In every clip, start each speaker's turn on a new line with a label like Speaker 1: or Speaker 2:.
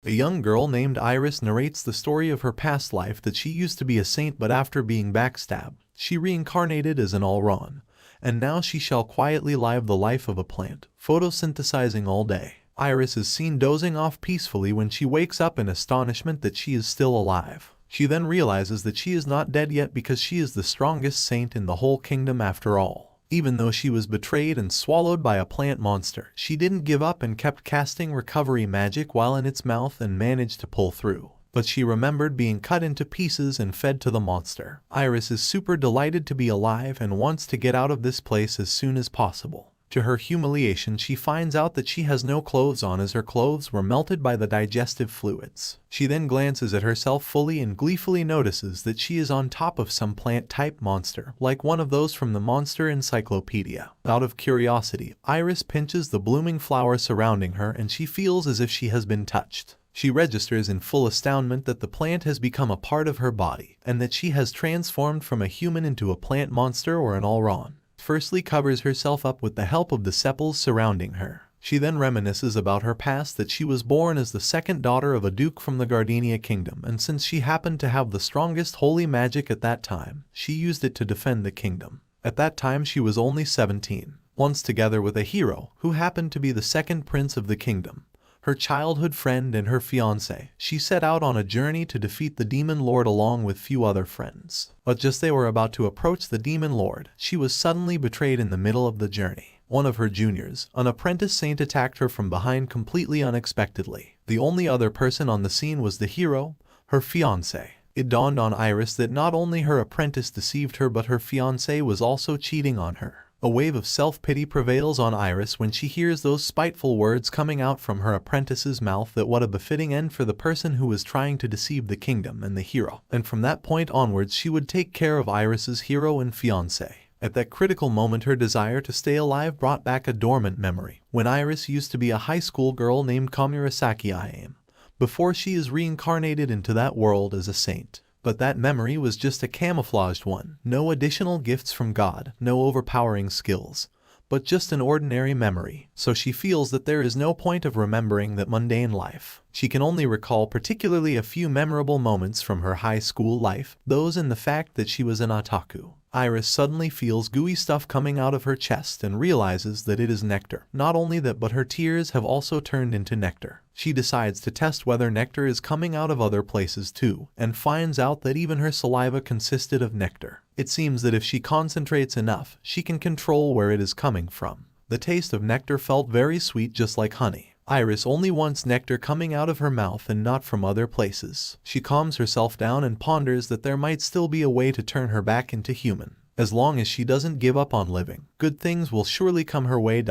Speaker 1: A young girl named Iris narrates the story of her past life that she used to be a saint, but after being backstabbed, she reincarnated as an Arlaune, and now she shall quietly live the life of a plant, photosynthesizing all day. Iris is seen dozing off peacefully when she wakes up in astonishment that she is still alive. She then realizes that she is not dead yet because she is the strongest saint in the whole kingdom after all. Even though she was betrayed and swallowed by a plant monster, she didn't give up and kept casting recovery magic while in its mouth and managed to pull through. But she remembered being cut into pieces and fed to the monster. Iris is super delighted to be alive and wants to get out of this place as soon as possible. To her humiliation, she finds out that she has no clothes on as her clothes were melted by the digestive fluids. She then glances at herself fully and gleefully notices that she is on top of some plant-type monster, like one of those from the Monster Encyclopedia. Out of curiosity, Iris pinches the blooming flower surrounding her and she feels as if she has been touched. She registers in full astoundment that the plant has become a part of her body, and that she has transformed from a human into a plant monster or an Arlaune. Firstly covers herself up with the help of the sepals surrounding her. She then reminisces about her past, that she was born as the second daughter of a duke from the Gardenia kingdom, and since she happened to have the strongest holy magic at that time, she used it to defend the kingdom. At that time she was only 17. Once together with a hero, who happened to be the second prince of the kingdom, her childhood friend and her fiancé, she set out on a journey to defeat the demon lord along with few other friends. But just they were about to approach the demon lord, she was suddenly betrayed in the middle of the journey. One of her juniors, an apprentice saint, attacked her from behind completely unexpectedly. The only other person on the scene was the hero, her fiancé. It dawned on Iris that not only her apprentice deceived her, but her fiancé was also cheating on her. A wave of self-pity prevails on Iris when she hears those spiteful words coming out from her apprentice's mouth, that what a befitting end for the person who was trying to deceive the kingdom and the hero. And from that point onwards she would take care of Iris's hero and fiancé. At that critical moment, her desire to stay alive brought back a dormant memory, when Iris used to be a high school girl named Komurasaki Iame, before she is reincarnated into that world as a saint. But that memory was just a camouflaged one, no additional gifts from God, no overpowering skills, but just an ordinary memory. So she feels that there is no point of remembering that mundane life. She can only recall particularly a few memorable moments from her high school life, those in the fact that she was an otaku. Iris suddenly feels gooey stuff coming out of her chest and realizes that it is nectar. Not only that, but her tears have also turned into nectar. She decides to test whether nectar is coming out of other places too, and finds out that even her saliva consisted of nectar. It seems that if she concentrates enough, she can control where it is coming from. The taste of nectar felt very sweet, just like honey. Iris only wants nectar coming out of her mouth and not from other places. She calms herself down and ponders that there might still be a way to turn her back into human. As long as she doesn't give up on living, good things will surely come her way.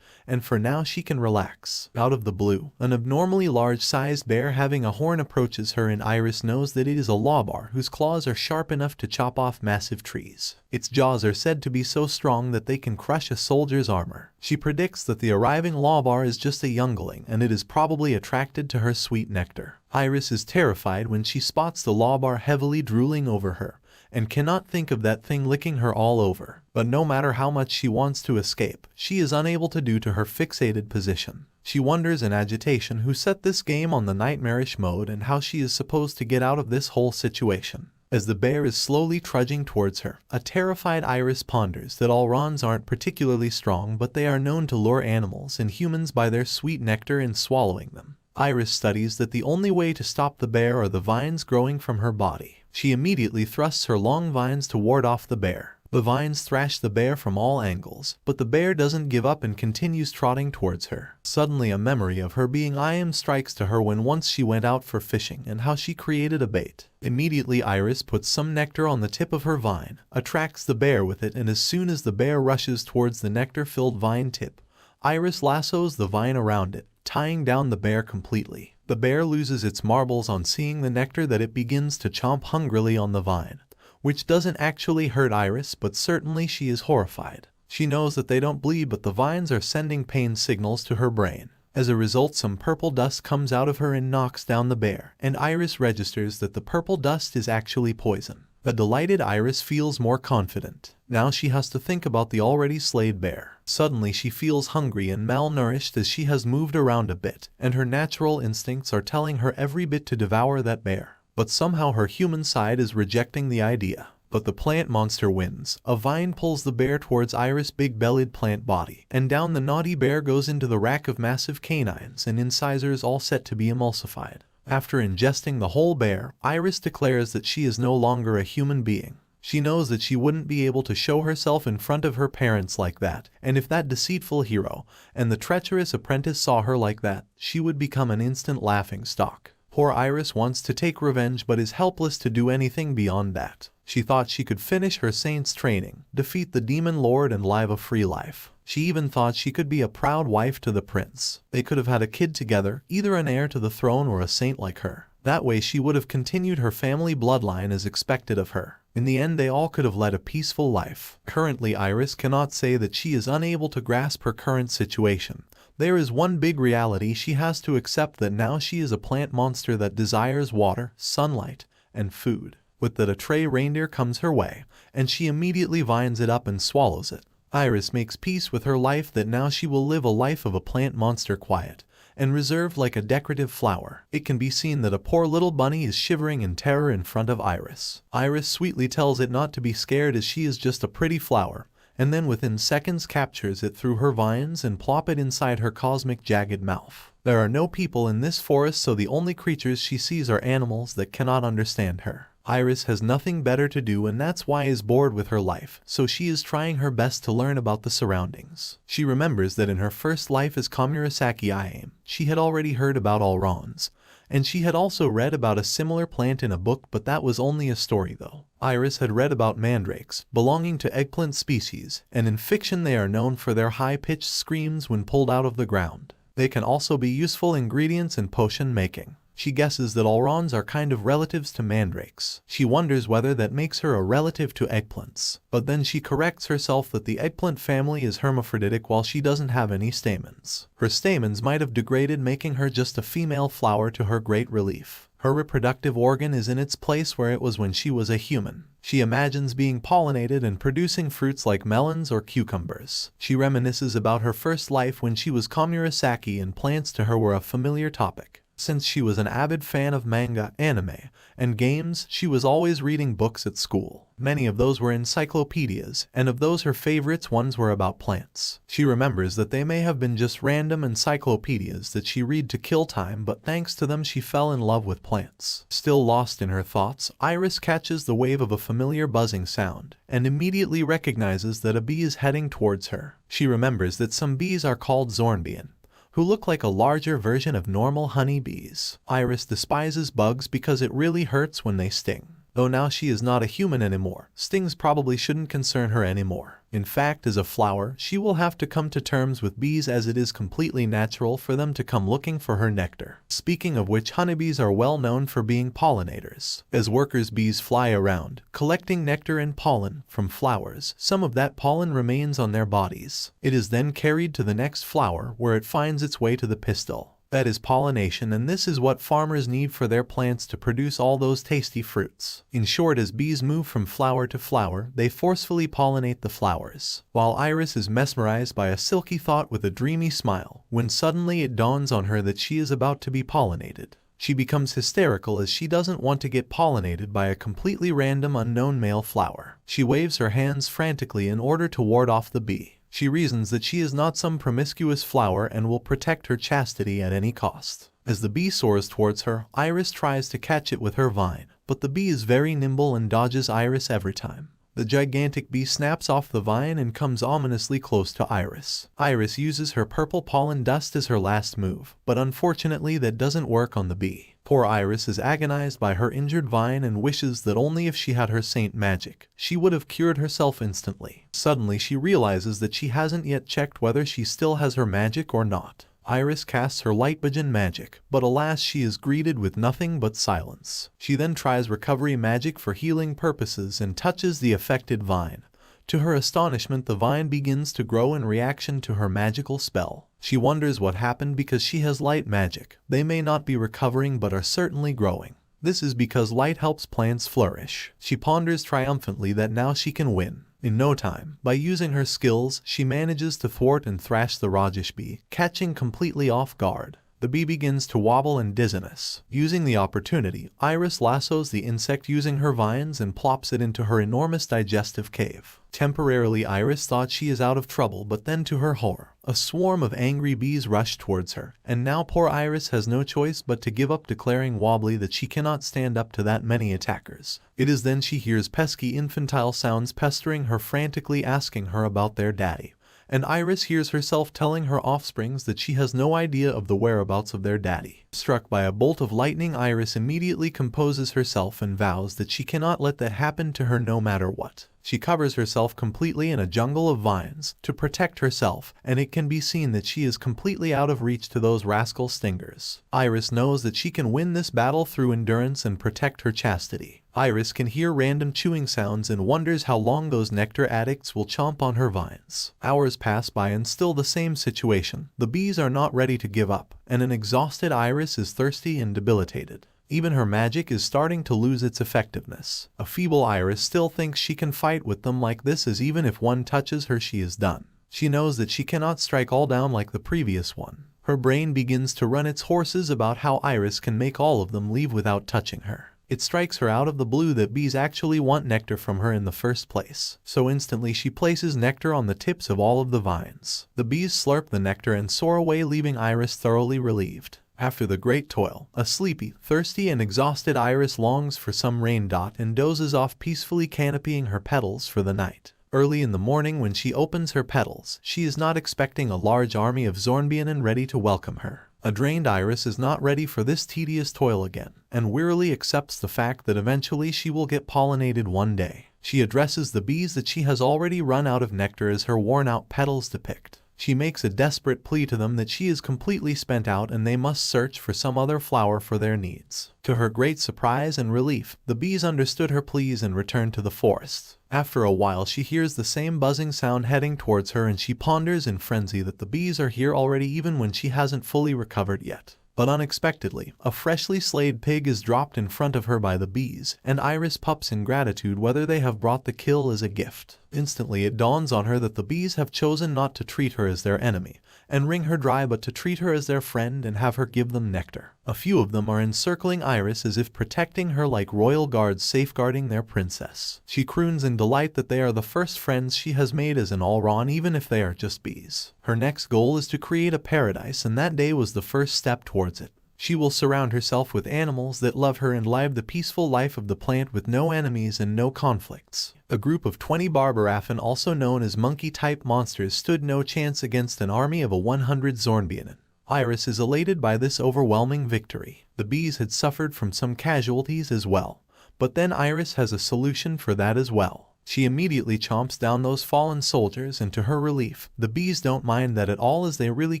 Speaker 1: And for now she can relax. Out of the blue, an abnormally large-sized bear having a horn approaches her, and Iris knows that it is a lawbar whose claws are sharp enough to chop off massive trees. Its jaws are said to be so strong that they can crush a soldier's armor. She predicts that the arriving lawbar is just a youngling, and it is probably attracted to her sweet nectar. Iris is terrified when she spots the lawbar heavily drooling over her, and cannot think of that thing licking her all over. But no matter how much she wants to escape, she is unable to due to her fixated position. She wonders in agitation who set this game on the nightmarish mode and how she is supposed to get out of this whole situation. As the bear is slowly trudging towards her, a terrified Iris ponders that Arlaunes aren't particularly strong, but they are known to lure animals and humans by their sweet nectar and swallowing them. Iris studies that the only way to stop the bear are the vines growing from her body. She immediately thrusts her long vines to ward off the bear. The vines thrash the bear from all angles, but the bear doesn't give up and continues trotting towards her. Suddenly a memory of her being Iam strikes to her when once she went out for fishing and how she created a bait. Immediately Iris puts some nectar on the tip of her vine, attracts the bear with it, and as soon as the bear rushes towards the nectar-filled vine tip, Iris lassos the vine around it, tying down the bear completely. The bear loses its marbles on seeing the nectar that it begins to chomp hungrily on the vine, which doesn't actually hurt Iris, but certainly she is horrified. She knows that they don't bleed, but the vines are sending pain signals to her brain. As a result, some purple dust comes out of her and knocks down the bear, and Iris registers that the purple dust is actually poison. The delighted Iris feels more confident. Now she has to think about the already slayed bear. Suddenly she feels hungry and malnourished as she has moved around a bit, and her natural instincts are telling her every bit to devour that bear. But somehow her human side is rejecting the idea. But the plant monster wins. A vine pulls the bear towards Iris' big-bellied plant body, and down the naughty bear goes into the rack of massive canines and incisors all set to be emulsified. After ingesting the whole bear, Iris declares that she is no longer a human being. She knows that she wouldn't be able to show herself in front of her parents like that, and if that deceitful hero and the treacherous apprentice saw her like that, she would become an instant laughingstock. Poor Iris wants to take revenge but is helpless to do anything beyond that. She thought she could finish her saint's training, defeat the demon lord and live a free life. She even thought she could be a proud wife to the prince. They could have had a kid together, either an heir to the throne or a saint like her. That way she would have continued her family bloodline as expected of her. In the end they all could have led a peaceful life. Currently Iris cannot say that she is unable to grasp her current situation. There is one big reality she has to accept, that now she is a plant monster that desires water, sunlight, and food. With that a stray reindeer comes her way, and she immediately vines it up and swallows it. Iris makes peace with her life that now she will live a life of a plant monster, quiet and reserved like a decorative flower. It can be seen that a poor little bunny is shivering in terror in front of Iris. Iris sweetly tells it not to be scared as she is just a pretty flower, and then within seconds captures it through her vines and plop it inside her cosmic jagged mouth. There are no people in this forest, so the only creatures she sees are animals that cannot understand her. Iris has nothing better to do, and that's why is bored with her life, so she is trying her best to learn about the surroundings. She remembers that in her first life as Komurasaki Iame, she had already heard about Alraunes, and she had also read about a similar plant in a book, but that was only a story though. Iris had read about mandrakes, belonging to eggplant species, and in fiction they are known for their high-pitched screams when pulled out of the ground. They can also be useful ingredients in potion making. She guesses that Alraunes are kind of relatives to mandrakes. She wonders whether that makes her a relative to eggplants. But then she corrects herself that the eggplant family is hermaphroditic while she doesn't have any stamens. Her stamens might have degraded, making her just a female flower to her great relief. Her reproductive organ is in its place where it was when she was a human. She imagines being pollinated and producing fruits like melons or cucumbers. She reminisces about her first life when she was Komurasaki, and plants to her were a familiar topic. Since she was an avid fan of manga, anime, and games, she was always reading books at school. Many of those were encyclopedias, and of those her favorites ones were about plants. She remembers that they may have been just random encyclopedias that she read to kill time, but thanks to them she fell in love with plants. Still lost in her thoughts, Iris catches the wave of a familiar buzzing sound, and immediately recognizes that a bee is heading towards her. She remembers that some bees are called Zornbien, who look like a larger version of normal honeybees. Iris despises bugs because it really hurts when they sting. Though now she is not a human anymore, stings probably shouldn't concern her anymore. In fact, as a flower, she will have to come to terms with bees, as it is completely natural for them to come looking for her nectar. Speaking of which, honeybees are well known for being pollinators. As workers bees fly around, collecting nectar and pollen from flowers, some of that pollen remains on their bodies. It is then carried to the next flower, where it finds its way to the pistil. That is pollination, and this is what farmers need for their plants to produce all those tasty fruits. In short, as bees move from flower to flower, they forcefully pollinate the flowers. While Iris is mesmerized by a silky thought with a dreamy smile, when suddenly it dawns on her that she is about to be pollinated. She becomes hysterical as she doesn't want to get pollinated by a completely random unknown male flower. She waves her hands frantically in order to ward off the bee. She reasons that she is not some promiscuous flower and will protect her chastity at any cost. As the bee soars towards her, Iris tries to catch it with her vine, but the bee is very nimble and dodges Iris every time. The gigantic bee snaps off the vine and comes ominously close to Iris. Iris uses her purple pollen dust as her last move, but unfortunately that doesn't work on the bee. Poor Iris is agonized by her injured vine and wishes that only if she had her saint magic, she would have cured herself instantly. Suddenly she realizes that she hasn't yet checked whether she still has her magic or not. Iris casts her light Bajin magic, but alas, she is greeted with nothing but silence. She then tries recovery magic for healing purposes and touches the affected vine. To her astonishment, the vine begins to grow in reaction to her magical spell. She wonders what happened because she has light magic. They may not be recovering but are certainly growing. This is because light helps plants flourish. She ponders triumphantly that now she can win. In no time, by using her skills, she manages to thwart and thrash the Rajesh bee, catching completely off guard. The bee begins to wobble in dizziness. Using the opportunity, Iris lassos the insect using her vines and plops it into her enormous digestive cave. Temporarily, Iris thought she is out of trouble, but then to her horror, a swarm of angry bees rushed towards her, and now poor Iris has no choice but to give up, declaring wobbly that she cannot stand up to that many attackers. It is then she hears pesky infantile sounds pestering her, frantically asking her about their daddy. And Iris hears herself telling her offsprings that she has no idea of the whereabouts of their daddy. Struck by a bolt of lightning, Iris immediately composes herself and vows that she cannot let that happen to her no matter what. She covers herself completely in a jungle of vines to protect herself, and it can be seen that she is completely out of reach to those rascal stingers. Iris knows that she can win this battle through endurance and protect her chastity. Iris can hear random chewing sounds and wonders how long those nectar addicts will chomp on her vines. Hours pass by and still the same situation. The bees are not ready to give up, and an exhausted Iris is thirsty and debilitated. Even her magic is starting to lose its effectiveness. A feeble Iris still thinks she can fight with them like this, as even if one touches her she is done. She knows that she cannot strike all down like the previous one. Her brain begins to run its horses about how Iris can make all of them leave without touching her. It strikes her out of the blue that bees actually want nectar from her in the first place. So instantly she places nectar on the tips of all of the vines. The bees slurp the nectar and soar away, leaving Iris thoroughly relieved. After the great toil, a sleepy, thirsty, and exhausted Iris longs for some rain dot and dozes off peacefully, canopying her petals for the night. Early in the morning, when she opens her petals, she is not expecting a large army of Zornbienen ready to welcome her. A drained Iris is not ready for this tedious toil again, and wearily accepts the fact that eventually she will get pollinated one day. She addresses the bees that she has already run out of nectar, as her worn-out petals depict. She makes a desperate plea to them that she is completely spent out and they must search for some other flower for their needs. To her great surprise and relief, the bees understood her pleas and returned to the forest. After a while, she hears the same buzzing sound heading towards her, and she ponders in frenzy that the bees are here already even when she hasn't fully recovered yet. But unexpectedly, a freshly slayed pig is dropped in front of her by the bees, and Iris pups in gratitude whether they have brought the kill as a gift. Instantly it dawns on her that the bees have chosen not to treat her as their enemy and wring her dry, but to treat her as their friend and have her give them nectar. A few of them are encircling Iris as if protecting her like royal guards safeguarding their princess. She croons in delight that they are the first friends she has made as an Arlaune, even if they are just bees. Her next goal is to create a paradise, and that day was the first step towards it. She will surround herself with animals that love her and live the peaceful life of the plant with no enemies and no conflicts. A group of 20 Barbaraffen, also known as monkey-type monsters, stood no chance against an army of 100 Zornbienen. Iris is elated by this overwhelming victory. The bees had suffered from some casualties as well, but then Iris has a solution for that as well. She immediately chomps down those fallen soldiers, and to her relief, the bees don't mind that at all, as they really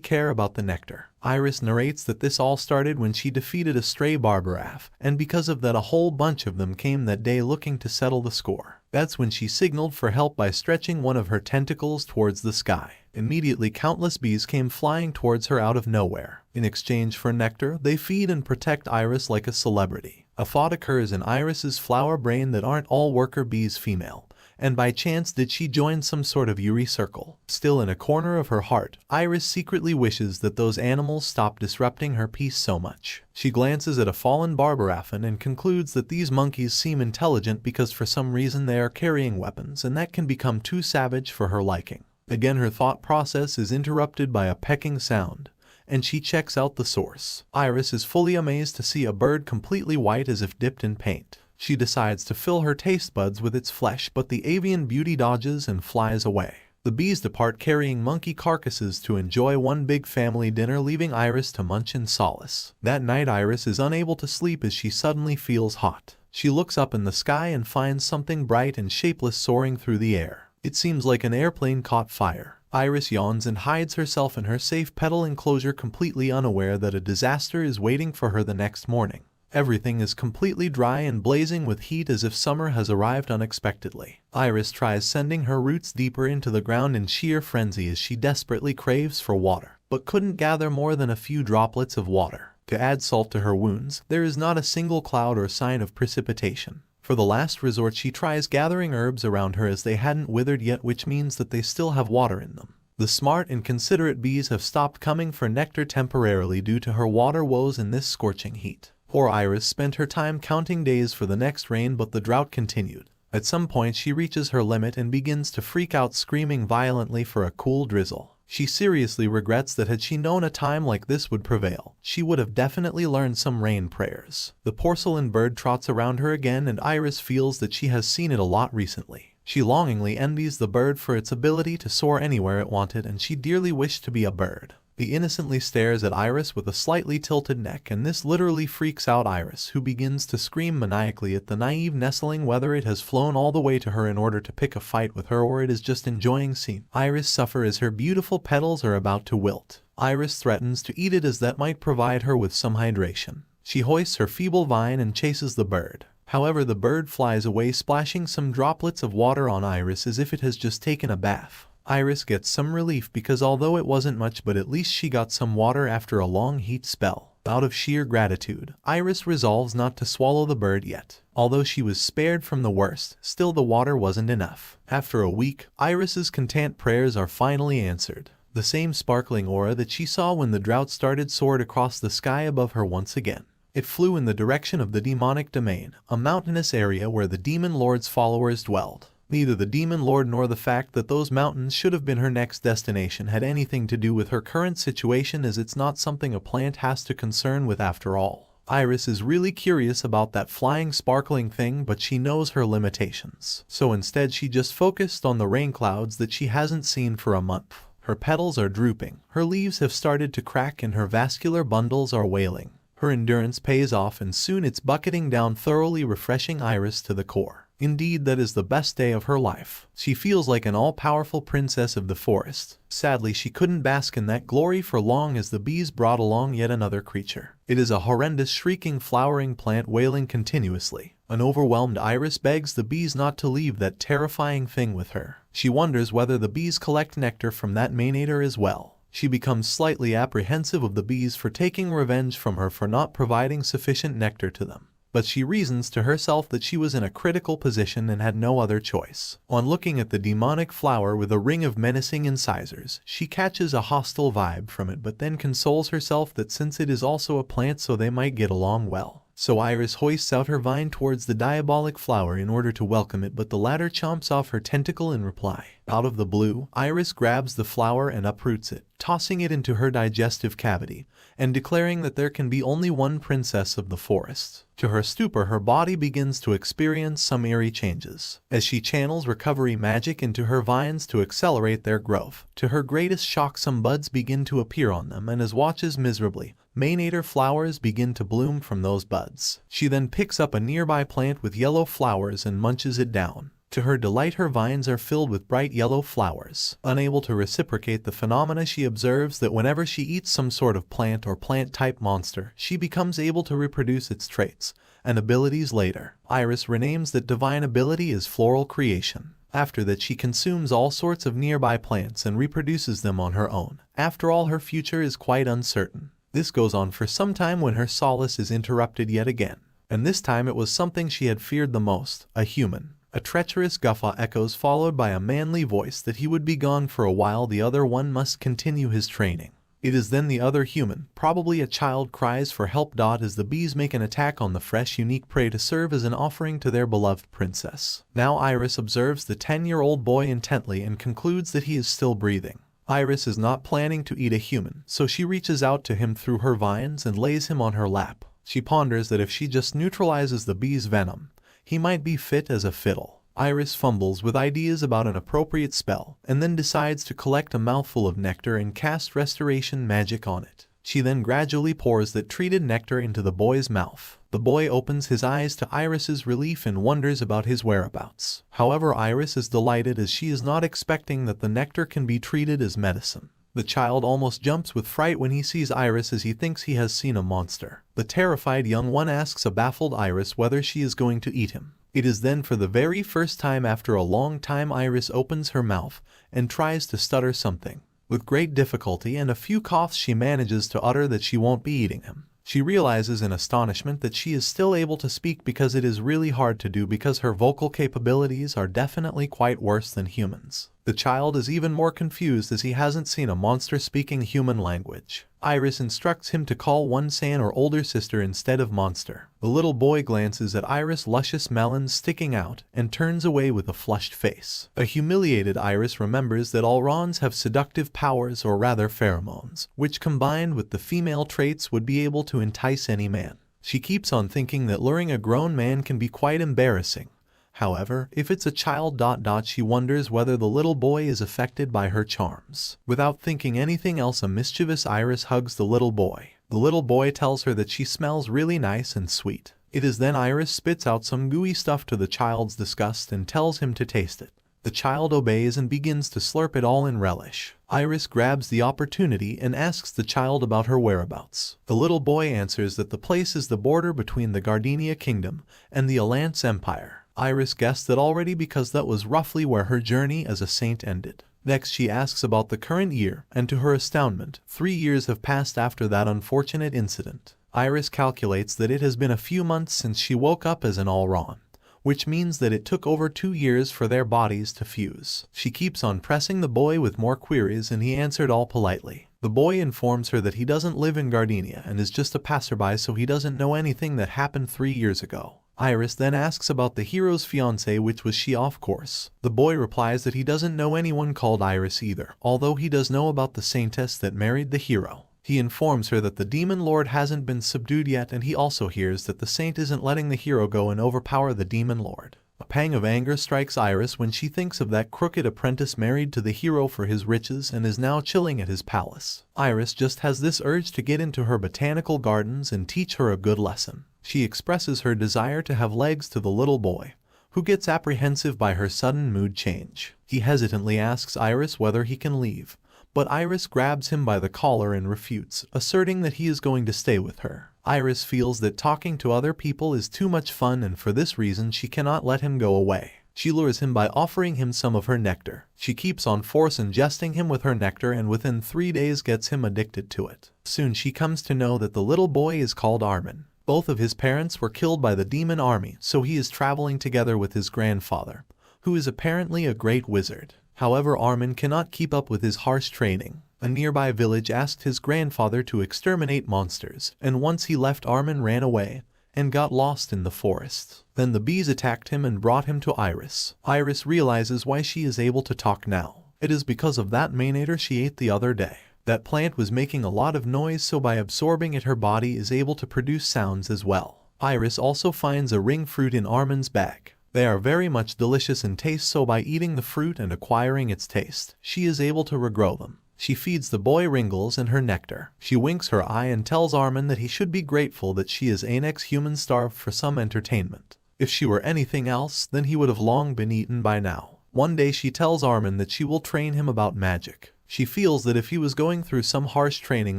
Speaker 1: care about the nectar. Iris narrates that this all started when she defeated a stray Barbaraff, and because of that a whole bunch of them came that day looking to settle the score. That's when she signaled for help by stretching one of her tentacles towards the sky. Immediately countless bees came flying towards her out of nowhere. In exchange for nectar, they feed and protect Iris like a celebrity. A thought occurs in Iris's flower brain that aren't all worker bees female, and by chance did she join some sort of Yuri circle. Still in a corner of her heart, Iris secretly wishes that those animals stop disrupting her peace so much. She glances at a fallen Barbaraffen and concludes that these monkeys seem intelligent because for some reason they are carrying weapons, and that can become too savage for her liking. Again, her thought process is interrupted by a pecking sound, and she checks out the source. Iris is fully amazed to see a bird completely white as if dipped in paint. She decides to fill her taste buds with its flesh, but the avian beauty dodges and flies away. The bees depart carrying monkey carcasses to enjoy one big family dinner, leaving Iris to munch in solace. That night Iris is unable to sleep as she suddenly feels hot. She looks up in the sky and finds something bright and shapeless soaring through the air. It seems like an airplane caught fire. Iris yawns and hides herself in her safe petal enclosure, completely unaware that a disaster is waiting for her the next morning. Everything is completely dry and blazing with heat, as if summer has arrived unexpectedly. Iris tries sending her roots deeper into the ground in sheer frenzy as she desperately craves for water, but couldn't gather more than a few droplets of water. To add salt to her wounds, there is not a single cloud or sign of precipitation. For the last resort, she tries gathering herbs around her as they hadn't withered yet, which means that they still have water in them. The smart and considerate bees have stopped coming for nectar temporarily due to her water woes in this scorching heat. Poor Iris spent her time counting days for the next rain, but the drought continued. At some point she reaches her limit and begins to freak out, screaming violently for a cool drizzle. She seriously regrets that had she known a time like this would prevail, she would have definitely learned some rain prayers. The porcelain bird trots around her again, and Iris feels that she has seen it a lot recently. She longingly envies the bird for its ability to soar anywhere it wanted, and she dearly wished to be a bird. It innocently stares at Iris with a slightly tilted neck, and this literally freaks out Iris, who begins to scream maniacally at the naive nestling, whether it has flown all the way to her in order to pick a fight with her or it is just enjoying seeing Iris suffer as her beautiful petals are about to wilt. Iris threatens to eat it as that might provide her with some hydration. She hoists her feeble vine and chases the bird. However, the bird flies away, splashing some droplets of water on Iris as if it has just taken a bath. Iris gets some relief because although it wasn't much, but at least she got some water after a long heat spell. Out of sheer gratitude, Iris resolves not to swallow the bird yet. Although she was spared from the worst, still the water wasn't enough. After a week, Iris's content prayers are finally answered. The same sparkling aura that she saw when the drought started soared across the sky above her once again. It flew in the direction of the demonic domain, a mountainous area where the demon lord's followers dwelled. Neither the demon lord nor the fact that those mountains should have been her next destination had anything to do with her current situation, as it's not something a plant has to concern with after all. Iris is really curious about that flying sparkling thing, but she knows her limitations. So instead she just focused on the rain clouds that she hasn't seen for a month. Her petals are drooping, her leaves have started to crack, and her vascular bundles are wailing. Her endurance pays off, and soon it's bucketing down, thoroughly refreshing Iris to the core. Indeed, that is the best day of her life. She feels like an all-powerful princess of the forest. Sadly, she couldn't bask in that glory for long as the bees brought along yet another creature. It is a horrendous, shrieking, flowering plant wailing continuously. An overwhelmed Iris begs the bees not to leave that terrifying thing with her. She wonders whether the bees collect nectar from that manator as well. She becomes slightly apprehensive of the bees for taking revenge from her for not providing sufficient nectar to them. But she reasons to herself that she was in a critical position and had no other choice. On looking at the demonic flower with a ring of menacing incisors, she catches a hostile vibe from it, but then consoles herself that since it is also a plant, so they might get along well. So Iris hoists out her vine towards the diabolic flower in order to welcome it, but the latter chomps off her tentacle in reply. Out of the blue, Iris grabs the flower and uproots it, tossing it into her digestive cavity, and declaring that there can be only one princess of the forest. To her stupor, her body begins to experience some eerie changes, as she channels recovery magic into her vines to accelerate their growth. To her greatest shock, some buds begin to appear on them, and as watches miserably, manator flowers begin to bloom from those buds. She then picks up a nearby plant with yellow flowers and munches it down. To her delight, her vines are filled with bright yellow flowers. Unable to reciprocate the phenomena, she observes that whenever she eats some sort of plant or plant-type monster, she becomes able to reproduce its traits and abilities later. Iris renames that divine ability as floral creation. After that, she consumes all sorts of nearby plants and reproduces them on her own. After all, her future is quite uncertain. This goes on for some time when her solace is interrupted yet again. And this time it was something she had feared the most, a human. A treacherous guffaw echoes, followed by a manly voice that he would be gone for a while, the other one must continue his training. It is then the other human, probably a child, cries for help. As the bees make an attack on the fresh, unique prey to serve as an offering to their beloved princess. Now Iris observes the 10-year-old boy intently and concludes that he is still breathing. Iris is not planning to eat a human, so she reaches out to him through her vines and lays him on her lap. She ponders that if she just neutralizes the bee's venom, he might be fit as a fiddle. Iris fumbles with ideas about an appropriate spell, and then decides to collect a mouthful of nectar and cast restoration magic on it. She then gradually pours that treated nectar into the boy's mouth. The boy opens his eyes to Iris's relief and wonders about his whereabouts. However, Iris is delighted as she is not expecting that the nectar can be treated as medicine. The child almost jumps with fright when he sees Iris, as he thinks he has seen a monster. The terrified young one asks a baffled Iris whether she is going to eat him. It is then for the very first time after a long time Iris opens her mouth and tries to stutter something. With great difficulty and a few coughs she manages to utter that she won't be eating him. She realizes in astonishment that she is still able to speak because it is really hard to do because her vocal capabilities are definitely quite worse than humans. The child is even more confused as he hasn't seen a monster speaking human language. Iris instructs him to call one San or older sister instead of monster. The little boy glances at Iris' luscious melons sticking out and turns away with a flushed face. A humiliated Iris remembers that Arlaune have seductive powers, or rather pheromones, which combined with the female traits would be able to entice any man. She keeps on thinking that luring a grown man can be quite embarrassing. However, if it's a child, she wonders whether the little boy is affected by her charms. Without thinking anything else, a mischievous Iris hugs the little boy. The little boy tells her that she smells really nice and sweet. It is then Iris spits out some gooey stuff to the child's disgust and tells him to taste it. The child obeys and begins to slurp it all in relish. Iris grabs the opportunity and asks the child about her whereabouts. The little boy answers that the place is the border between the Gardenia Kingdom and the Alliance Empire. Iris guessed that already because that was roughly where her journey as a saint ended. Next she asks about the current year, and to her astoundment, 3 years have passed after that unfortunate incident. Iris calculates that it has been a few months since she woke up as an Arlaune, which means that it took over 2 years for their bodies to fuse. She keeps on pressing the boy with more queries and he answered all politely. The boy informs her that he doesn't live in Gardenia and is just a passerby, so he doesn't know anything that happened 3 years ago. Iris then asks about the hero's fiancée, which was she, of course. The boy replies that he doesn't know anyone called Iris either, although he does know about the saintess that married the hero. He informs her that the demon lord hasn't been subdued yet, and he also hears that the saint isn't letting the hero go and overpower the demon lord. A pang of anger strikes Iris when she thinks of that crooked apprentice married to the hero for his riches and is now chilling at his palace. Iris just has this urge to get into her botanical gardens and teach her a good lesson. She expresses her desire to have legs to the little boy, who gets apprehensive by her sudden mood change. He hesitantly asks Iris whether he can leave, but Iris grabs him by the collar and refutes, asserting that he is going to stay with her. Iris feels that talking to other people is too much fun, and for this reason she cannot let him go away. She lures him by offering him some of her nectar. She keeps on force ingesting him with her nectar and within 3 days gets him addicted to it. Soon she comes to know that the little boy is called Armin. Both of his parents were killed by the demon army, so he is traveling together with his grandfather, who is apparently a great wizard. However, Armin cannot keep up with his harsh training. A nearby village asked his grandfather to exterminate monsters, and once he left, Armin ran away and got lost in the forest. Then the bees attacked him and brought him to Iris. Iris realizes why she is able to talk now. It is because of that mannator she ate the other day. That plant was making a lot of noise, so by absorbing it her body is able to produce sounds as well. Iris also finds a ring fruit in Armin's bag. They are very much delicious in taste, so by eating the fruit and acquiring its taste, she is able to regrow them. She feeds the boy Ringles and her nectar. She winks her eye and tells Armin that he should be grateful that she is an ex-human starved for some entertainment. If she were anything else, then he would have long been eaten by now. One day she tells Armin that she will train him about magic. She feels that if he was going through some harsh training,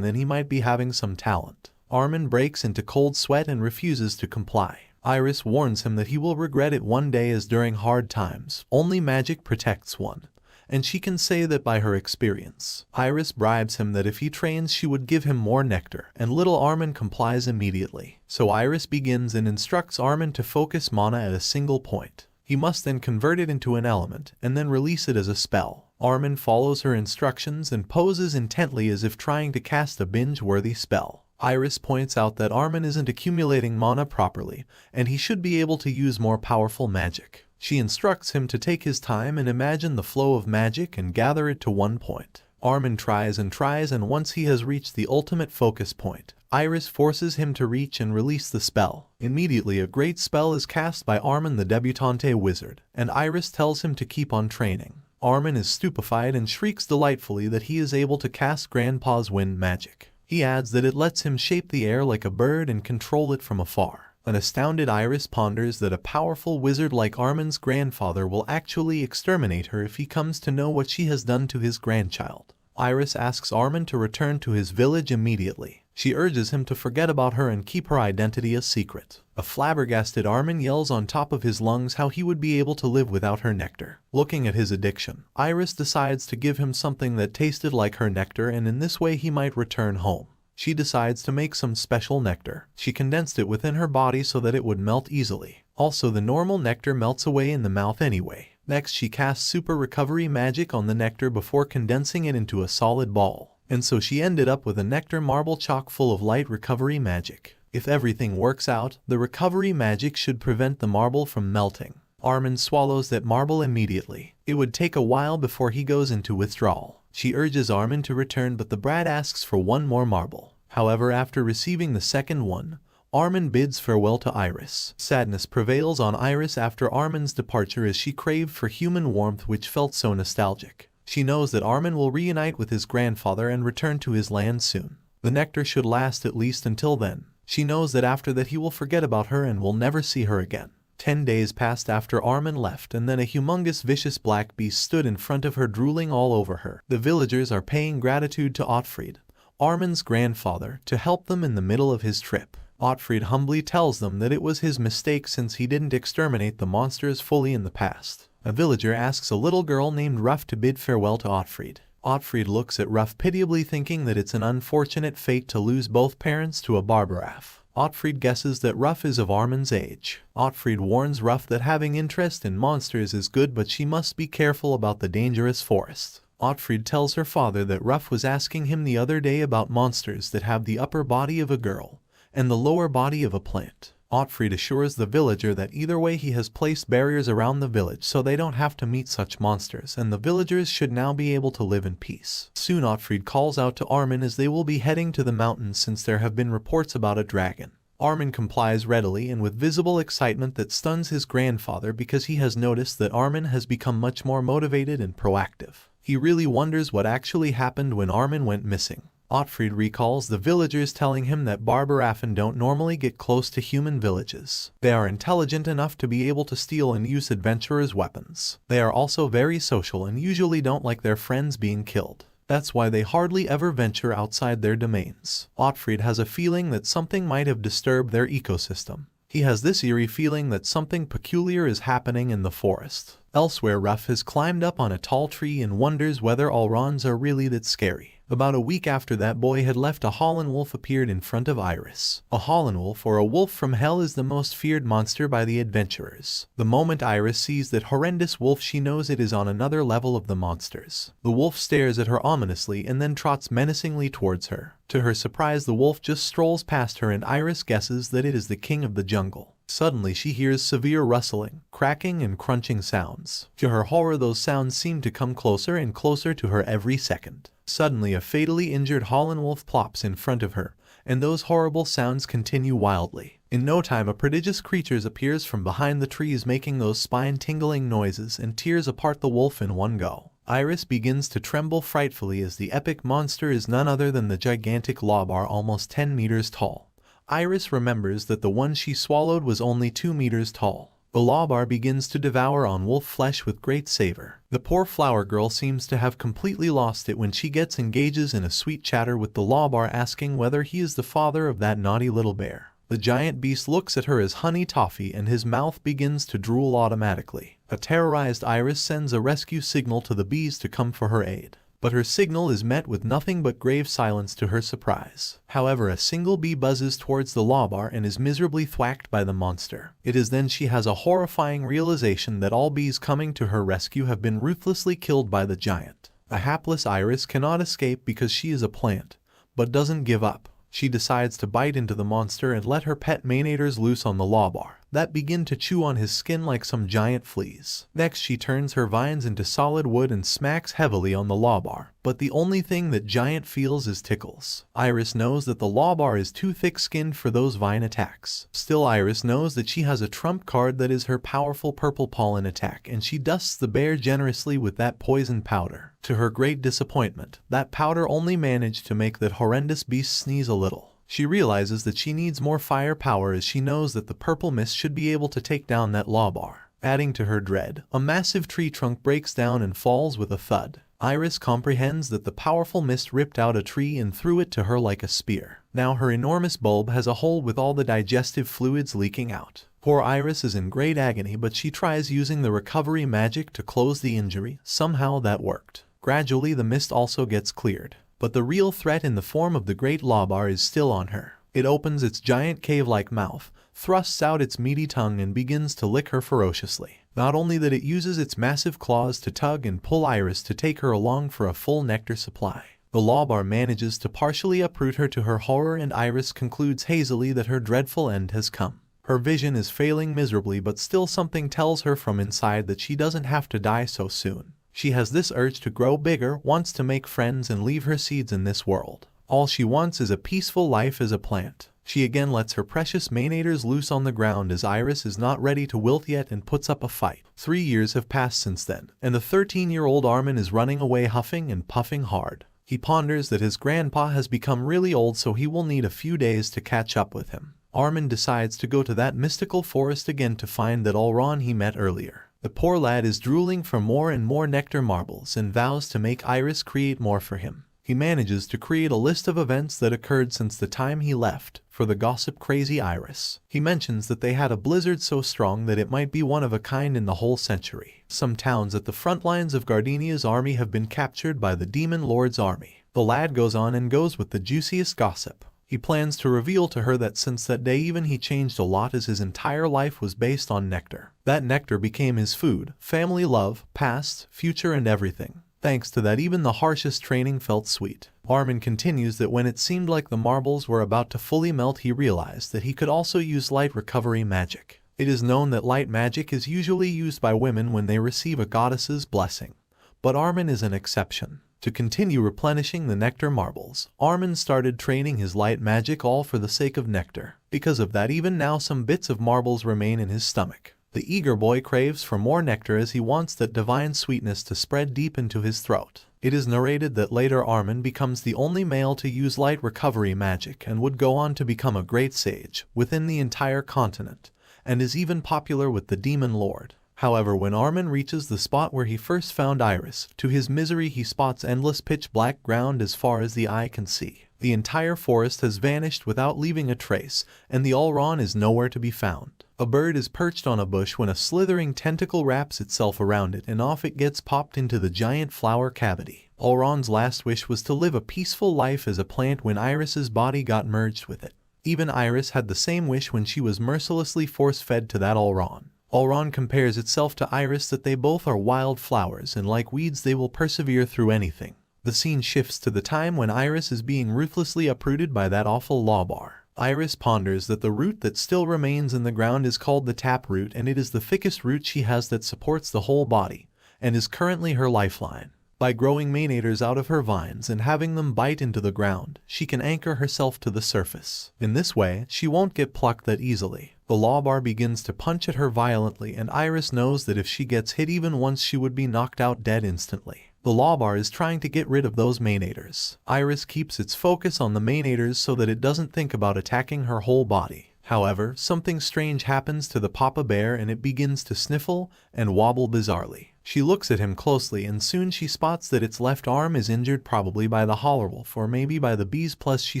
Speaker 1: then he might be having some talent. Armin breaks into cold sweat and refuses to comply. Iris warns him that he will regret it one day, as during hard times, only magic protects one, and she can say that by her experience. Iris bribes him that if he trains she would give him more nectar, and little Armin complies immediately. So Iris begins and instructs Armin to focus mana at a single point. He must then convert it into an element, and then release it as a spell. Armin follows her instructions and poses intently as if trying to cast a binge-worthy spell. Iris points out that Armin isn't accumulating mana properly, and he should be able to use more powerful magic. She instructs him to take his time and imagine the flow of magic and gather it to one point. Armin tries and tries, and once he has reached the ultimate focus point, Iris forces him to reach and release the spell. Immediately a great spell is cast by Armin the debutante wizard, and Iris tells him to keep on training. Armin is stupefied and shrieks delightfully that he is able to cast Grandpa's wind magic. He adds that it lets him shape the air like a bird and control it from afar. An astounded Iris ponders that a powerful wizard like Armin's grandfather will actually exterminate her if he comes to know what she has done to his grandchild. Iris asks Armin to return to his village immediately. She urges him to forget about her and keep her identity a secret. A flabbergasted Armin yells on top of his lungs how he would be able to live without her nectar. Looking at his addiction, Iris decides to give him something that tasted like her nectar, and in this way he might return home. She decides to make some special nectar. She condensed it within her body so that it would melt easily. Also, the normal nectar melts away in the mouth anyway. Next, she casts super recovery magic on the nectar before condensing it into a solid ball. And so she ended up with a nectar marble chock full of light recovery magic. If everything works out, the recovery magic should prevent the marble from melting. Armin swallows that marble immediately. It would take a while before he goes into withdrawal. She urges Armin to return, but the brat asks for one more marble. However, after receiving the second one, Armin bids farewell to Iris. Sadness prevails on Iris after Armin's departure as she craved for human warmth which felt so nostalgic. She knows that Armin will reunite with his grandfather and return to his land soon. The nectar should last at least until then. She knows that after that he will forget about her and will never see her again. 10 days passed after Armin left, and then a humongous vicious black beast stood in front of her, drooling all over her. The villagers are paying gratitude to Otfried, Armin's grandfather, to help them in the middle of his trip. Otfried humbly tells them that it was his mistake since he didn't exterminate the monsters fully in the past. A villager asks a little girl named Ruff to bid farewell to Otfried. Otfried looks at Ruff pitiably, thinking that it's an unfortunate fate to lose both parents to a Barbaraf. Otfried guesses that Ruff is of Armin's age. Otfried warns Ruff that having interest in monsters is good, but she must be careful about the dangerous forest. Otfried tells her father that Ruff was asking him the other day about monsters that have the upper body of a girl and the lower body of a plant. Otfried assures the villager that either way he has placed barriers around the village so they don't have to meet such monsters, and the villagers should now be able to live in peace. Soon Otfried calls out to Armin as they will be heading to the mountains since there have been reports about a dragon. Armin complies readily and with visible excitement that stuns his grandfather because he has noticed that Armin has become much more motivated and proactive. He really wonders what actually happened when Armin went missing. Otfried recalls the villagers telling him that Barbarafen don't normally get close to human villages. They are intelligent enough to be able to steal and use adventurers' weapons. They are also very social and usually don't like their friends being killed. That's why they hardly ever venture outside their domains. Otfried has a feeling that something might have disturbed their ecosystem. He has this eerie feeling that something peculiar is happening in the forest. Elsewhere, Ruff has climbed up on a tall tree and wonders whether Alrons are really that scary. About a week after that boy had left, a Holland wolf appeared in front of Iris. A Holland wolf, or a wolf from hell, is the most feared monster by the adventurers. The moment Iris sees that horrendous wolf, she knows it is on another level of the monsters. The wolf stares at her ominously and then trots menacingly towards her. To her surprise, the wolf just strolls past her and Iris guesses that it is the king of the jungle. Suddenly she hears severe rustling, cracking and crunching sounds. To her horror, those sounds seem to come closer and closer to her every second. Suddenly a fatally injured Holland wolf plops in front of her, and those horrible sounds continue wildly. In no time a prodigious creature appears from behind the trees, making those spine-tingling noises, and tears apart the wolf in one go. Iris begins to tremble frightfully as the epic monster is none other than the gigantic Lobar, almost 10 meters tall. Iris remembers that the one she swallowed was only 2 meters tall. The Lobar begins to devour on wolf flesh with great savor. The poor flower girl seems to have completely lost it when she engages in a sweet chatter with the Lobar, asking whether he is the father of that naughty little bear. The giant beast looks at her as honey toffee and his mouth begins to drool automatically. A terrorized Iris sends a rescue signal to the bees to come for her aid. But her signal is met with nothing but grave silence to her surprise. However, a single bee buzzes towards the Lobar and is miserably thwacked by the monster. It is then she has a horrifying realization that all bees coming to her rescue have been ruthlessly killed by the giant. A hapless Iris cannot escape because she is a plant, but doesn't give up. She decides to bite into the monster and let her pet manators loose on the Lobar, that begin to chew on his skin like some giant fleas. Next she turns her vines into solid wood and smacks heavily on the Lobar, but the only thing that giant feels is tickles. Iris knows that the Lobar is too thick-skinned for those vine attacks. Still, Iris knows that she has a trump card that is her powerful purple pollen attack, and she dusts the bear generously with that poison powder. To her great disappointment, that powder only managed to make that horrendous beast sneeze a little. She realizes that she needs more firepower as she knows that the purple mist should be able to take down that Lobar. Adding to her dread, a massive tree trunk breaks down and falls with a thud. Iris comprehends that the powerful mist ripped out a tree and threw it to her like a spear. Now her enormous bulb has a hole with all the digestive fluids leaking out. Poor Iris is in great agony, but she tries using the recovery magic to close the injury. Somehow that worked. Gradually the mist also gets cleared. But the real threat in the form of the great lawbar is still on her. It opens its giant cave-like mouth, thrusts out its meaty tongue and begins to lick her ferociously. Not only that, it uses its massive claws to tug and pull Iris to take her along for a full nectar supply. The lawbar manages to partially uproot her to her horror, and Iris concludes hazily that her dreadful end has come. Her vision is failing miserably, but still something tells her from inside that she doesn't have to die so soon. She has this urge to grow bigger, wants to make friends and leave her seeds in this world. All she wants is a peaceful life as a plant. She again lets her precious manators loose on the ground as Iris is not ready to wilt yet and puts up a fight. 3 years have passed since then, and the 13-year-old Armin is running away huffing and puffing hard. He ponders that his grandpa has become really old, so he will need a few days to catch up with him. Armin decides to go to that mystical forest again to find that Arlaune he met earlier. The poor lad is drooling for more and more nectar marbles and vows to make Iris create more for him. He manages to create a list of events that occurred since the time he left for the gossip-crazy Iris. He mentions that they had a blizzard so strong that it might be one of a kind in the whole century. Some towns at the front lines of Gardenia's army have been captured by the Demon Lord's army. The lad goes on and goes with the juiciest gossip. He plans to reveal to her that since that day even he changed a lot, as his entire life was based on nectar. That nectar became his food, family, love, past, future, and everything. Thanks to that, even the harshest training felt sweet. Armin continues that when it seemed like the marbles were about to fully melt, he realized that he could also use light recovery magic. It is known that light magic is usually used by women when they receive a goddess's blessing, but Armin is an exception. To continue replenishing the nectar marbles, Armin started training his light magic, all for the sake of nectar. Because of that, even now some bits of marbles remain in his stomach. The eager boy craves for more nectar as he wants that divine sweetness to spread deep into his throat. It is narrated that later Armin becomes the only male to use light recovery magic and would go on to become a great sage within the entire continent, and is even popular with the Demon Lord. However, when Armin reaches the spot where he first found Iris, to his misery he spots endless pitch-black ground as far as the eye can see. The entire forest has vanished without leaving a trace, and the Arlaune is nowhere to be found. A bird is perched on a bush when a slithering tentacle wraps itself around it, and off it gets popped into the giant flower cavity. Arlaune's last wish was to live a peaceful life as a plant when Iris's body got merged with it. Even Iris had the same wish when she was mercilessly force-fed to that Arlaune. Arlaune compares itself to Iris, that they both are wild flowers and like weeds they will persevere through anything. The scene shifts to the time when Iris is being ruthlessly uprooted by that awful lawbar. Iris ponders that the root that still remains in the ground is called the taproot, and it is the thickest root she has that supports the whole body, and is currently her lifeline. By growing manators out of her vines and having them bite into the ground, she can anchor herself to the surface. In this way, she won't get plucked that easily. The lawbar begins to punch at her violently, and Iris knows that if she gets hit even once she would be knocked out dead instantly. The lawbar is trying to get rid of those manators. Iris keeps its focus on the manators so that it doesn't think about attacking her whole body. However, something strange happens to the papa bear, and it begins to sniffle and wobble bizarrely. She looks at him closely, and soon she spots that its left arm is injured, probably by the hollerwolf or maybe by the bees, plus she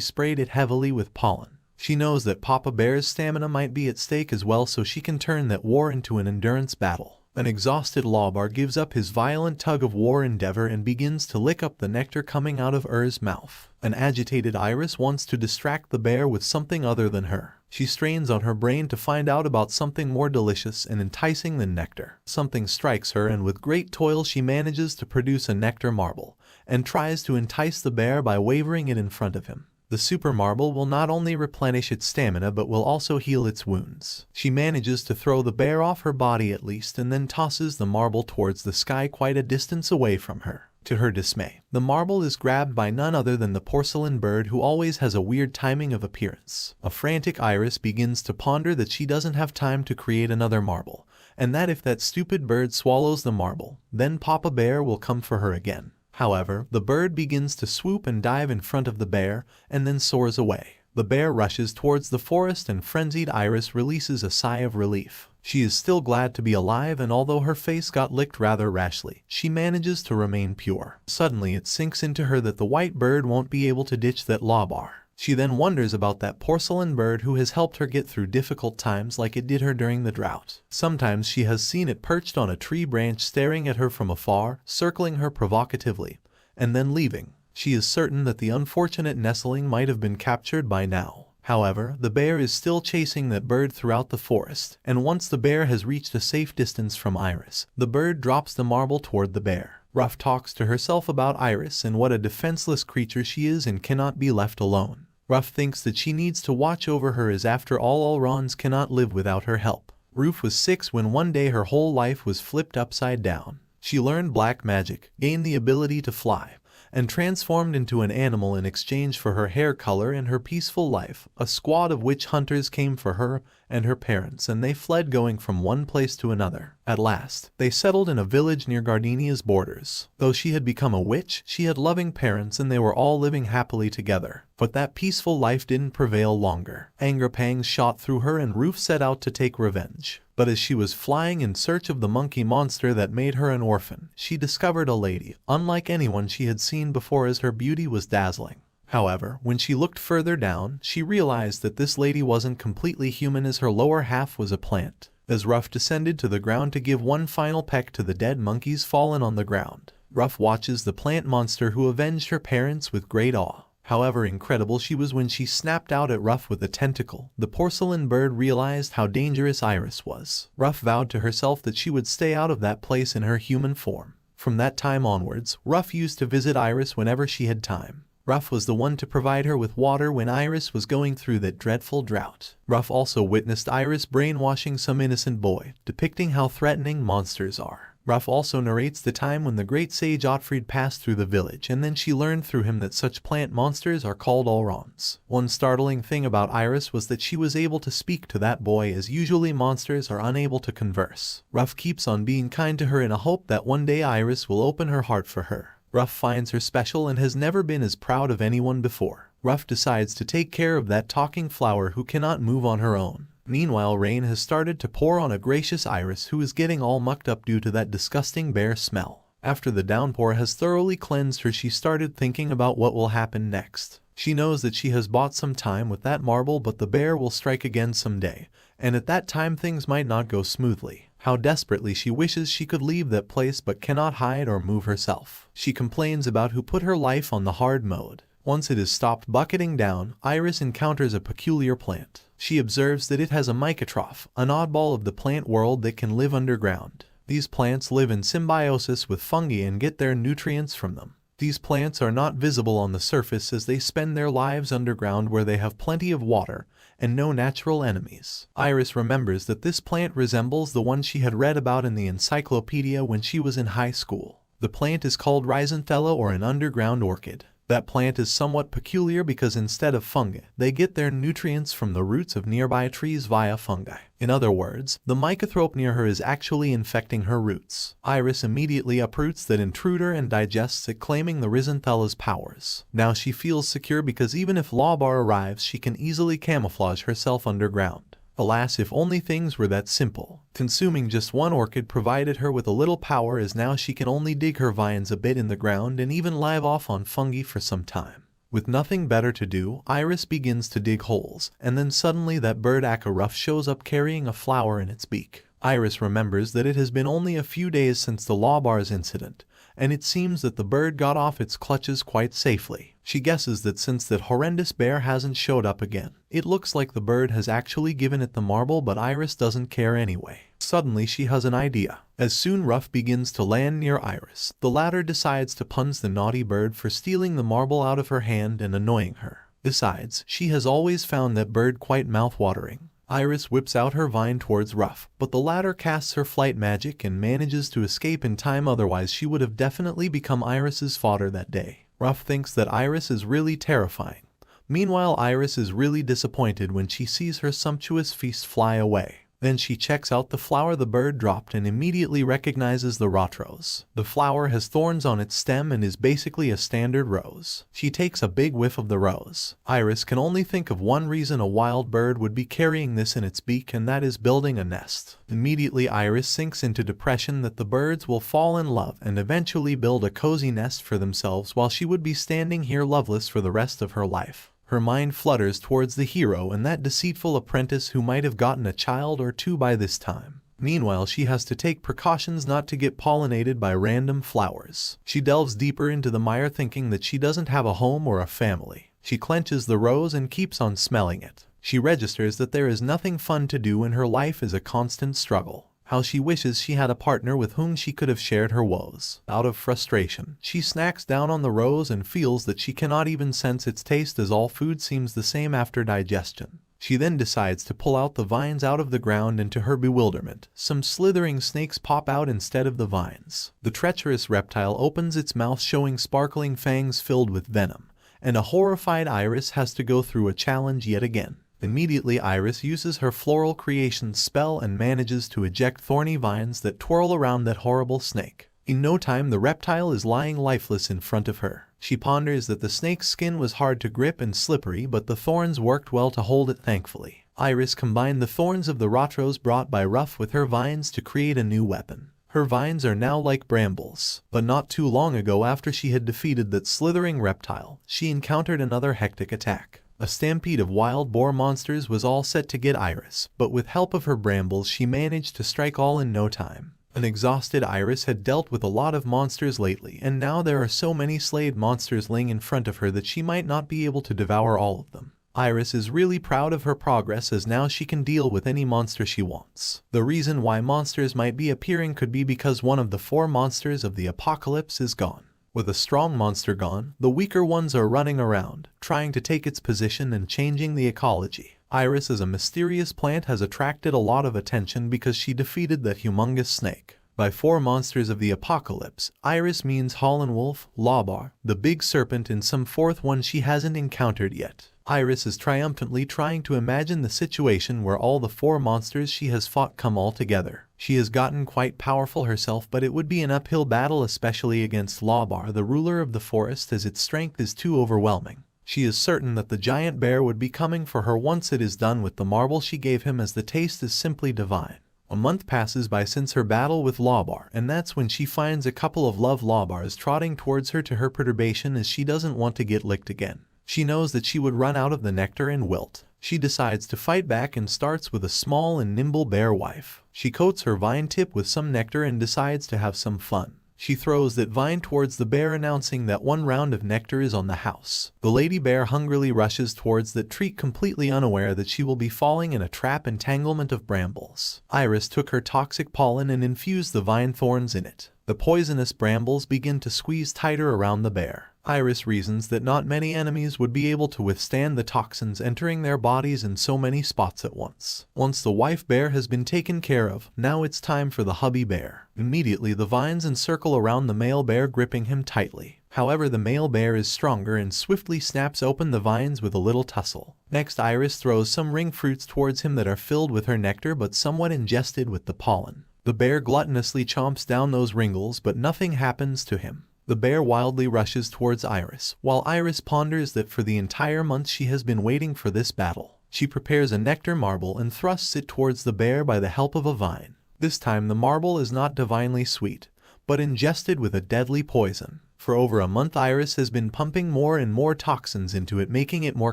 Speaker 1: sprayed it heavily with pollen. She knows that Papa Bear's stamina might be at stake as well, so she can turn that war into an endurance battle. An exhausted lawbar gives up his violent tug-of-war endeavor and begins to lick up the nectar coming out of Ur's mouth. An agitated Iris wants to distract the bear with something other than her. She strains on her brain to find out about something more delicious and enticing than nectar. Something strikes her, and with great toil she manages to produce a nectar marble, and tries to entice the bear by wavering it in front of him. The super marble will not only replenish its stamina but will also heal its wounds. She manages to throw the bear off her body at least, and then tosses the marble towards the sky quite a distance away from her. To her dismay, the marble is grabbed by none other than the porcelain bird, who always has a weird timing of appearance. A frantic Iris begins to ponder that she doesn't have time to create another marble, and that if that stupid bird swallows the marble, then Papa Bear will come for her again. However, the bird begins to swoop and dive in front of the bear, and then soars away. The bear rushes towards the forest, and frenzied Iris releases a sigh of relief. She is still glad to be alive, and although her face got licked rather rashly, she manages to remain pure. Suddenly it sinks into her that the white bird won't be able to ditch that lawbar. She then wonders about that porcelain bird who has helped her get through difficult times like it did her during the drought. Sometimes she has seen it perched on a tree branch staring at her from afar, circling her provocatively, and then leaving. She is certain that the unfortunate nestling might have been captured by now. However, the bear is still chasing that bird throughout the forest, and once the bear has reached a safe distance from Iris, the bird drops the marble toward the bear. Ruff talks to herself about Iris and what a defenseless creature she is and cannot be left alone. Ruff thinks that she needs to watch over her as after all Arlaunes cannot live without her help. Ruff was 6 when one day her whole life was flipped upside down. She learned black magic, gained the ability to fly, and transformed into an animal in exchange for her hair color and her peaceful life. A squad of witch hunters came for her and her parents, and they fled, going from one place to another. At last, they settled in a village near Gardenia's borders. Though she had become a witch, she had loving parents and they were all living happily together. But that peaceful life didn't prevail longer. Anger pangs shot through her and Ruth set out to take revenge. But as she was flying in search of the monkey monster that made her an orphan, she discovered a lady, unlike anyone she had seen before, as her beauty was dazzling. However, when she looked further down, she realized that this lady wasn't completely human, as her lower half was a plant. As Ruff descended to the ground to give one final peck to the dead monkeys fallen on the ground, Ruff watches the plant monster who avenged her parents with great awe. However incredible she was when she snapped out at Ruff with a tentacle, the porcelain bird realized how dangerous Iris was. Ruff vowed to herself that she would stay out of that place in her human form. From that time onwards, Ruff used to visit Iris whenever she had time. Ruff was the one to provide her with water when Iris was going through that dreadful drought. Ruff also witnessed Iris brainwashing some innocent boy, depicting how threatening monsters are. Ruff also narrates the time when the great sage Otfried passed through the village, and then she learned through him that such plant monsters are called Arlaunes. One startling thing about Iris was that she was able to speak to that boy, as usually monsters are unable to converse. Ruff keeps on being kind to her in a hope that one day Iris will open her heart for her. Ruff finds her special and has never been as proud of anyone before. Ruff decides to take care of that talking flower who cannot move on her own. Meanwhile, rain has started to pour on a gracious Iris who is getting all mucked up due to that disgusting bear smell. After the downpour has thoroughly cleansed her, she started thinking about what will happen next. She knows that she has bought some time with that marble, but the bear will strike again someday, and at that time things might not go smoothly. How desperately she wishes she could leave that place but cannot hide or move herself. She complains about who put her life on the hard mode. Once it is stopped bucketing down, Iris encounters a peculiar plant. She observes that it has a mycotroph, an oddball of the plant world that can live underground. These plants live in symbiosis with fungi and get their nutrients from them. These plants are not visible on the surface, as they spend their lives underground where they have plenty of water and no natural enemies. Iris remembers that this plant resembles the one she had read about in the encyclopedia when she was in high school. The plant is called Rhizanthella, or an underground orchid. That plant is somewhat peculiar because instead of fungi, they get their nutrients from the roots of nearby trees via fungi. In other words, the mycothrope near her is actually infecting her roots. Iris immediately uproots that intruder and digests it, claiming the Rhizanthella's powers. Now she feels secure because even if Lawbar arrives, she can easily camouflage herself underground. Alas, if only things were that simple. Consuming just one orchid provided her with a little power, as now she can only dig her vines a bit in the ground and even live off on fungi for some time. With nothing better to do, Iris begins to dig holes, and then suddenly that bird Akaruf shows up carrying a flower in its beak. Iris remembers that it has been only a few days since the Lawbars incident, and it seems that the bird got off its clutches quite safely. She guesses that since that horrendous bear hasn't showed up again, it looks like the bird has actually given it the marble, but Iris doesn't care anyway. Suddenly she has an idea. As soon Ruff begins to land near Iris, the latter decides to punish the naughty bird for stealing the marble out of her hand and annoying her. Besides, she has always found that bird quite mouth-watering. Iris whips out her vine towards Ruff, but the latter casts her flight magic and manages to escape in time, otherwise she would have definitely become Iris's fodder that day. Ruff thinks that Iris is really terrifying. Meanwhile, Iris is really disappointed when she sees her sumptuous feast fly away. Then she checks out the flower the bird dropped and immediately recognizes the rot rose. The flower has thorns on its stem and is basically a standard rose. She takes a big whiff of the rose. Iris can only think of one reason a wild bird would be carrying this in its beak, and that is building a nest. Immediately Iris sinks into depression that the birds will fall in love and eventually build a cozy nest for themselves, while she would be standing here loveless for the rest of her life. Her mind flutters towards the hero and that deceitful apprentice who might have gotten a child or two by this time. Meanwhile, she has to take precautions not to get pollinated by random flowers. She delves deeper into the mire thinking that she doesn't have a home or a family. She clenches the rose and keeps on smelling it. She registers that there is nothing fun to do and her life is a constant struggle. How she wishes she had a partner with whom she could have shared her woes. Out of frustration, she snacks down on the rose and feels that she cannot even sense its taste as all food seems the same after digestion. She then decides to pull out the vines out of the ground and to her bewilderment, some slithering snakes pop out instead of the vines. The treacherous reptile opens its mouth showing sparkling fangs filled with venom, and a horrified Iris has to go through a challenge yet again. Immediately, Iris uses her floral creation spell and manages to eject thorny vines that twirl around that horrible snake. In no time, the reptile is lying lifeless in front of her. She ponders that the snake's skin was hard to grip and slippery, but the thorns worked well to hold it thankfully. Iris combined the thorns of the rotros brought by Ruff with her vines to create a new weapon. Her vines are now like brambles. But not too long ago, after she had defeated that slithering reptile, she encountered another hectic attack. A stampede of wild boar monsters was all set to get Iris, but with help of her brambles she managed to strike all in no time. An exhausted Iris had dealt with a lot of monsters lately, and now there are so many slayed monsters laying in front of her that she might not be able to devour all of them. Iris is really proud of her progress as now she can deal with any monster she wants. The reason why monsters might be appearing could be because one of the 4 monsters of the apocalypse is gone. With a strong monster gone, the weaker ones are running around, trying to take its position and changing the ecology. Iris as a mysterious plant has attracted a lot of attention because she defeated that humongous snake. By 4 monsters of the apocalypse, Iris means Hallenwolf, Lawbar, the big serpent, and some 4th one she hasn't encountered yet. Iris is triumphantly trying to imagine the situation where all the 4 monsters she has fought come all together. She has gotten quite powerful herself, but it would be an uphill battle, especially against Lawbar, the ruler of the forest, as its strength is too overwhelming. She is certain that the giant bear would be coming for her once it is done with the marble she gave him, as the taste is simply divine. A month passes by since her battle with Lawbar, and that's when she finds a couple of love Lawbars trotting towards her to her perturbation, as she doesn't want to get licked again. She knows that she would run out of the nectar and wilt. She decides to fight back and starts with a small and nimble bear wife. She coats her vine tip with some nectar and decides to have some fun. She throws that vine towards the bear, announcing that 1 round of nectar is on the house. The lady bear hungrily rushes towards that treat, completely unaware that she will be falling in a trap entanglement of brambles. Iris took her toxic pollen and infused the vine thorns in it. The poisonous brambles begin to squeeze tighter around the bear. Iris reasons that not many enemies would be able to withstand the toxins entering their bodies in so many spots at once. Once the wife bear has been taken care of, now it's time for the hubby bear. Immediately the vines encircle around the male bear, gripping him tightly. However, the male bear is stronger and swiftly snaps open the vines with a little tussle. Next, Iris throws some ring fruits towards him that are filled with her nectar but somewhat ingested with the pollen. The bear gluttonously chomps down those ringles, but nothing happens to him. The bear wildly rushes towards Iris, while Iris ponders that for the entire month she has been waiting for this battle. She prepares a nectar marble and thrusts it towards the bear by the help of a vine. This time the marble is not divinely sweet, but ingested with a deadly poison. For over a month Iris has been pumping more and more toxins into it, making it more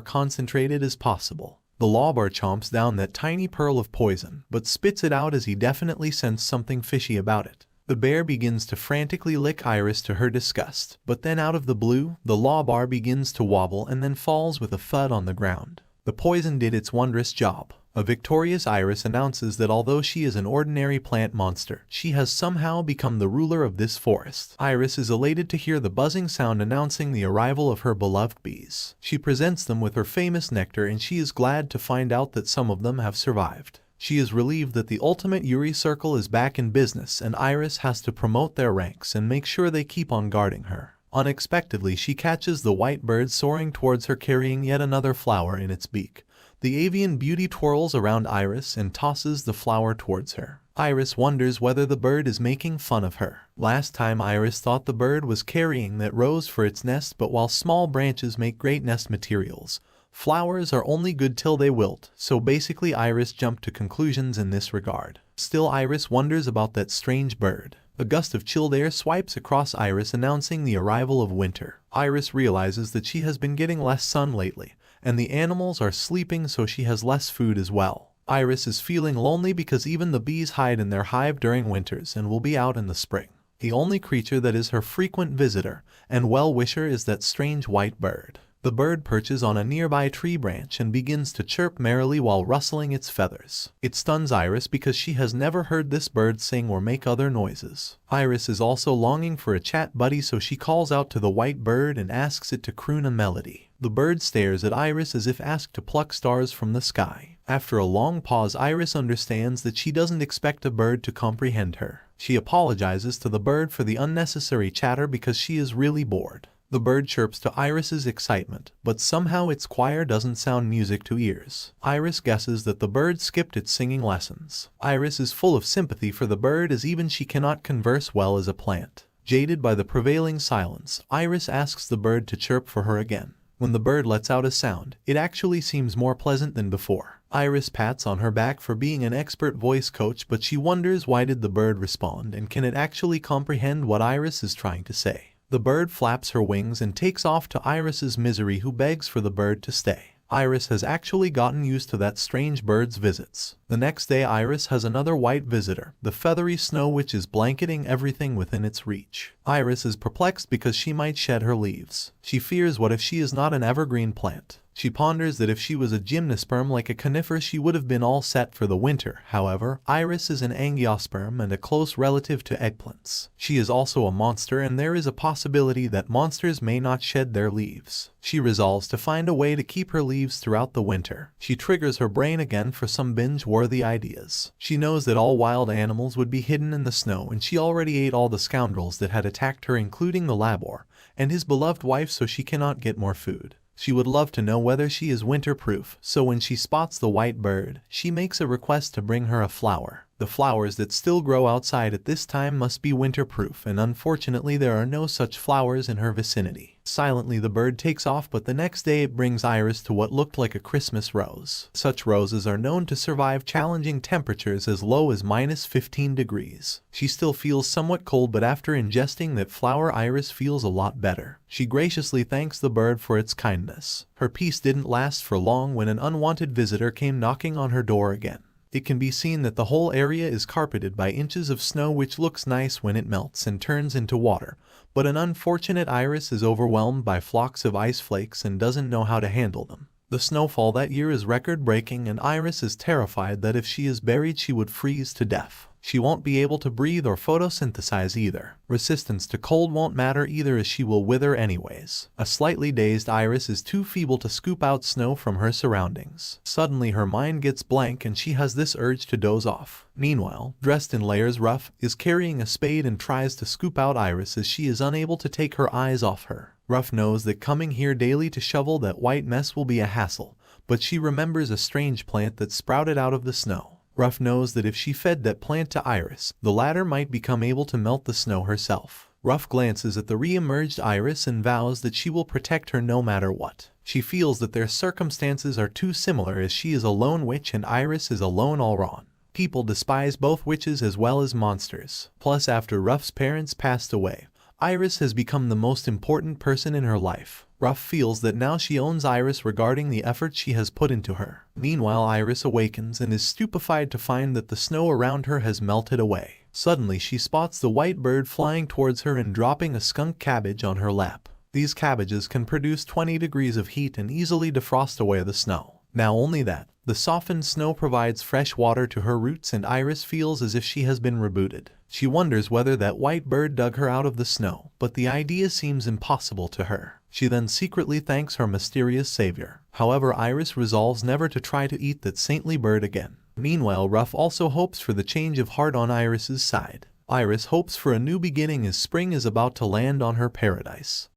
Speaker 1: concentrated as possible. The Lawbar chomps down that tiny pearl of poison, but spits it out as he definitely sensed something fishy about it. The bear begins to frantically lick Iris to her disgust, but then out of the blue, the Lawbar begins to wobble and then falls with a thud on the ground. The poison did its wondrous job. A victorious Iris announces that although she is an ordinary plant monster, she has somehow become the ruler of this forest. Iris is elated to hear the buzzing sound announcing the arrival of her beloved bees. She presents them with her famous nectar, and she is glad to find out that some of them have survived. She is relieved that the ultimate Yuri circle is back in business, and Iris has to promote their ranks and make sure they keep on guarding her. Unexpectedly, she catches the white bird soaring towards her, carrying yet another flower in its beak. The avian beauty twirls around Iris and tosses the flower towards her. Iris wonders whether the bird is making fun of her. Last time Iris thought the bird was carrying that rose for its nest, but while small branches make great nest materials, flowers are only good till they wilt, so basically Iris jumped to conclusions in this regard. Still, Iris wonders about that strange bird. A gust of chilled air swipes across Iris, announcing the arrival of winter. Iris realizes that she has been getting less sun lately, and the animals are sleeping, so she has less food as well. Iris is feeling lonely because even the bees hide in their hive during winters and will be out in the spring. The only creature that is her frequent visitor and well-wisher is that strange white bird. The bird perches on a nearby tree branch and begins to chirp merrily while rustling its feathers. It stuns Iris because she has never heard this bird sing or make other noises. Iris is also longing for a chat buddy, so she calls out to the white bird and asks it to croon a melody. The bird stares at Iris as if asked to pluck stars from the sky. After a long pause, Iris understands that she doesn't expect a bird to comprehend her. She apologizes to the bird for the unnecessary chatter because she is really bored. The bird chirps to Iris's excitement, but somehow its choir doesn't sound music to ears. Iris guesses that the bird skipped its singing lessons. Iris is full of sympathy for the bird as even she cannot converse well as a plant. Jaded by the prevailing silence, Iris asks the bird to chirp for her again. When the bird lets out a sound, it actually seems more pleasant than before. Iris pats on her back for being an expert voice coach, but she wonders why did the bird respond and can it actually comprehend what Iris is trying to say. The bird flaps her wings and takes off to Iris's misery, who begs for the bird to stay. Iris has actually gotten used to that strange bird's visits. The next day, Iris has another white visitor, the feathery snow, which is blanketing everything within its reach. Iris is perplexed because she might shed her leaves. She fears what if she is not an evergreen plant. She ponders that if she was a gymnosperm like a conifer, she would have been all set for the winter. However, Iris is an angiosperm and a close relative to eggplants. She is also a monster, and there is a possibility that monsters may not shed their leaves. She resolves to find a way to keep her leaves throughout the winter. She triggers her brain again for some binge-worthy ideas. She knows that all wild animals would be hidden in the snow, and she already ate all the scoundrels that had attacked her, including the labor and his beloved wife, so she cannot get more food. She would love to know whether she is winter-proof, so when she spots the white bird, she makes a request to bring her a flower. The flowers that still grow outside at this time must be winter-proof, and unfortunately there are no such flowers in her vicinity. Silently the bird takes off, but the next day it brings Iris to what looked like a Christmas rose. Such roses are known to survive challenging temperatures as low as -15 degrees. She still feels somewhat cold, but after ingesting that flower, Iris feels a lot better. She graciously thanks the bird for its kindness. Her peace didn't last for long when an unwanted visitor came knocking on her door again. It can be seen that the whole area is carpeted by inches of snow, which looks nice when it melts and turns into water, but an unfortunate Iris is overwhelmed by flocks of ice flakes and doesn't know how to handle them. The snowfall that year is record-breaking, and Iris is terrified that if she is buried she would freeze to death. She won't be able to breathe or photosynthesize either. Resistance to cold won't matter either, as she will wither anyways. A slightly dazed Iris is too feeble to scoop out snow from her surroundings. Suddenly her mind gets blank and she has this urge to doze off. Meanwhile, dressed in layers, Ruff is carrying a spade and tries to scoop out Iris as she is unable to take her eyes off her. Ruff knows that coming here daily to shovel that white mess will be a hassle, but she remembers a strange plant that sprouted out of the snow. Ruff knows that if she fed that plant to Iris, the latter might become able to melt the snow herself. Ruff glances at the re-emerged Iris and vows that she will protect her no matter what. She feels that their circumstances are too similar, as she is a lone witch and Iris is a lone Arlaune. People despise both witches as well as monsters. Plus, after Ruff's parents passed away, Iris has become the most important person in her life. Ruff feels that now she owns Iris regarding the effort she has put into her. Meanwhile, Iris awakens and is stupefied to find that the snow around her has melted away. Suddenly she spots the white bird flying towards her and dropping a skunk cabbage on her lap. These cabbages can produce 20 degrees of heat and easily defrost away the snow. Now only that, the softened snow provides fresh water to her roots, and Iris feels as if she has been rebooted. She wonders whether that white bird dug her out of the snow, but the idea seems impossible to her. She then secretly thanks her mysterious savior. However, Iris resolves never to try to eat that saintly bird again. Meanwhile, Ruff also hopes for the change of heart on Iris's side. Iris hopes for a new beginning as spring is about to land on her paradise.